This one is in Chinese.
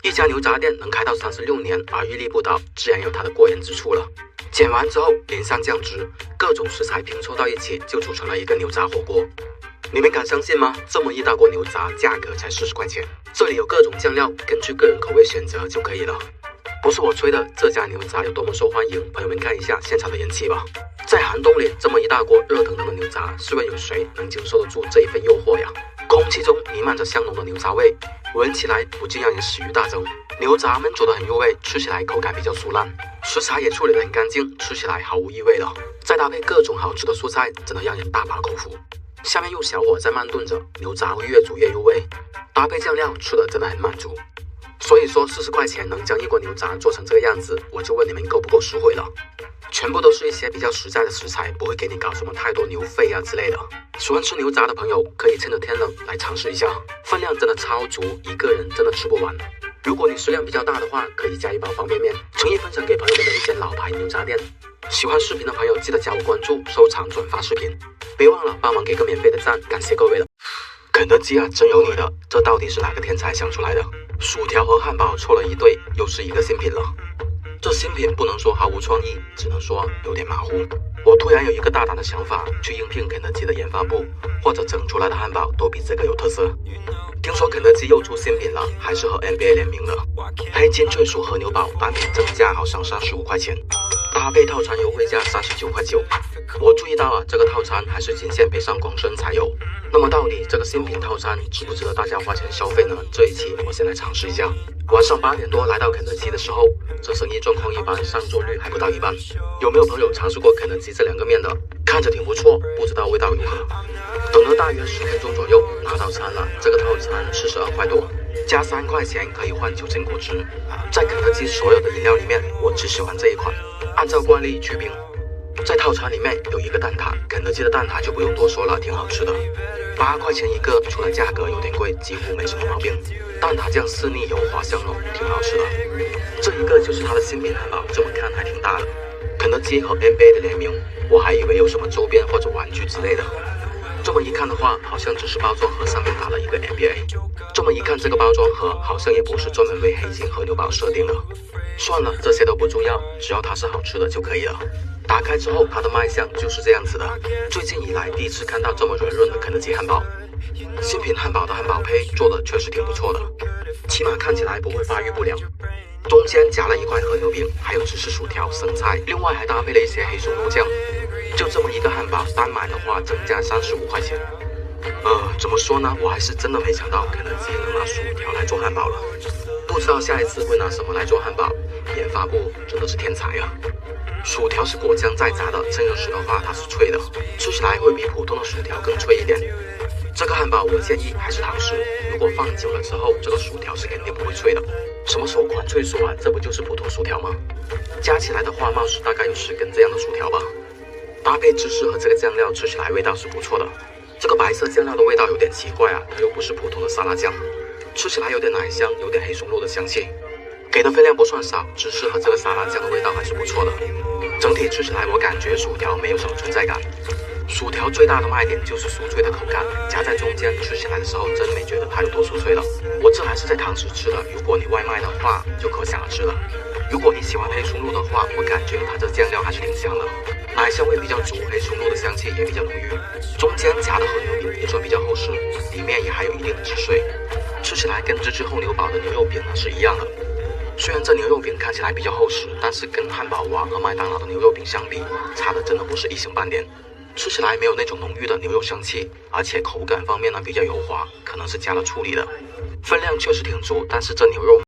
一家牛杂店能开到36年而屹立不倒，自然有它的过人之处了。煎完之后淋上酱汁，各种食材拼凑到一起，就组成了一个牛杂火锅。你们敢相信吗？这么一大锅牛杂，价格才40块钱。这里有各种酱料，根据个人口味选择就可以了。不是我吹的，这家牛杂有多么受欢迎，朋友们看一下现场的人气吧。在寒冬里，这么一大锅热腾腾的牛杂，试问有谁能经受得住这一份诱惑呀？空气中弥漫着香浓的牛杂味，闻起来不禁让人食欲大增。牛杂焖煮得很入味，吃起来口感比较酥烂，食材也处理得很干净，吃起来毫无异味了。再搭配各种好吃的蔬菜，真的让人大饱口福。下面用小火再慢炖着，牛杂会越煮越入味，搭配酱料，吃的真的很满足。所以说40块钱能将一锅牛杂做成这个样子，我就问你们够不够实惠了。全部都是一些比较实在的食材，不会给你搞什么太多牛肺啊之类的。喜欢吃牛杂的朋友可以趁着天冷来尝试一下，分量真的超足，一个人真的吃不完。如果你食量比较大的话，可以加一包方便面，诚意分享给朋友们的一间老牌牛杂店。喜欢视频的朋友记得加我关注、收藏、转发视频，别忘了帮忙给个免费的赞，感谢各位了。肯德基啊，真有你的，这到底是哪个天才想出来的？薯条和汉堡凑了一对，又是一个新品了。这新品不能说毫无创意，只能说有点马虎。我突然有一个大胆的想法，去应聘肯德基的研发部，或者整出来的汉堡都比这个有特色。听说肯德基又出新品了，还是和 NBA 联名了。黑金脆薯和牛堡单品正价好像35块钱，搭配套餐优惠价39.9块。我注意到啊，这个套餐还是仅限北上广深才有。那么到底这个新品套餐值不值得大家花钱消费呢？这一期我先来尝试一下。晚上8点多来到肯德基的时候，这生意状况一般，上座率还不到一半。有没有朋友尝试过肯德基这2个面的？看着挺不错，不知道味道如何。等了大约10分钟左右，拿到餐了。这个套餐42块多，加3块钱可以换9珍果汁。在肯德基所有的饮料里面，我只喜欢这一款。按照惯例去冰。在套餐里面有一个蛋挞，肯德基的蛋挞就不用多说了，挺好吃的。8块钱一个，除了价格有点贵，几乎没什么毛病。蛋挞酱细腻油滑香浓，挺好吃的。这一个就是它的新品汉堡，这么看还挺大的。肯德基和 NBA 的联名，我还以为有什么周边或者玩具之类的。这么一看的话，好像只是包装盒上面打了一个 NBA。这么一看，这个包装盒好像也不是专门为黑金和牛堡设定的。算了，这些都不重要，只要它是好吃的就可以了。打开之后，它的卖相就是这样子的。最近以来第一次看到这么软润的肯德基汉堡。新品汉堡的汉堡胚做的确实挺不错的，起码看起来不会发育不良。中间夹了一块和牛饼，还有芝士薯条、生菜，另外还搭配了一些黑松露酱。就这么一个汉堡，单买的话正价35块钱。怎么说呢？我还是真的没想到肯德基能拿薯条来做汉堡了。不知道下一次会拿什么来做汉堡，研发部真的是天才啊！薯条是果浆再炸的，趁热时的话它是脆的，吃起来会比普通的薯条更脆一点。这个汉堡我建议还是堂食，如果放久了之后，这个薯条是肯定不会脆的。什么首款脆薯啊？这不就是普通薯条吗？加起来的话，貌似大概有10根这样的薯条吧。搭配芝士和这个酱料，吃起来味道是不错的。这个白色酱料的味道有点奇怪啊，它又不是普通的沙拉酱，吃起来有点奶香，有点黑松露的香气。给的分量不算少，芝士和这个沙拉酱的味道还是不错的。整体吃起来，我感觉薯条没有什么存在感。薯条最大的卖点就是酥脆的口感，夹在中间吃起来的时候，真没觉得它有多酥脆了。我这还是在堂食吃的，如果你外卖的话，就可想而知了。如果你喜欢黑松露的话，我感觉它这酱料还是挺香的，奶香味比较足，黑松露的香气也比较浓郁。中间夹的和牛饼也算比较厚实，里面也还有一定的汁水，吃起来跟芝士厚牛堡的牛肉饼呢是一样的。虽然这牛肉饼看起来比较厚实，但是跟汉堡王和麦当劳的牛肉饼相比，差的真的不是一星半点。吃起来没有那种浓郁的牛肉香气，而且口感方面呢比较油滑，可能是加了处理的。分量确实挺足，但是这牛肉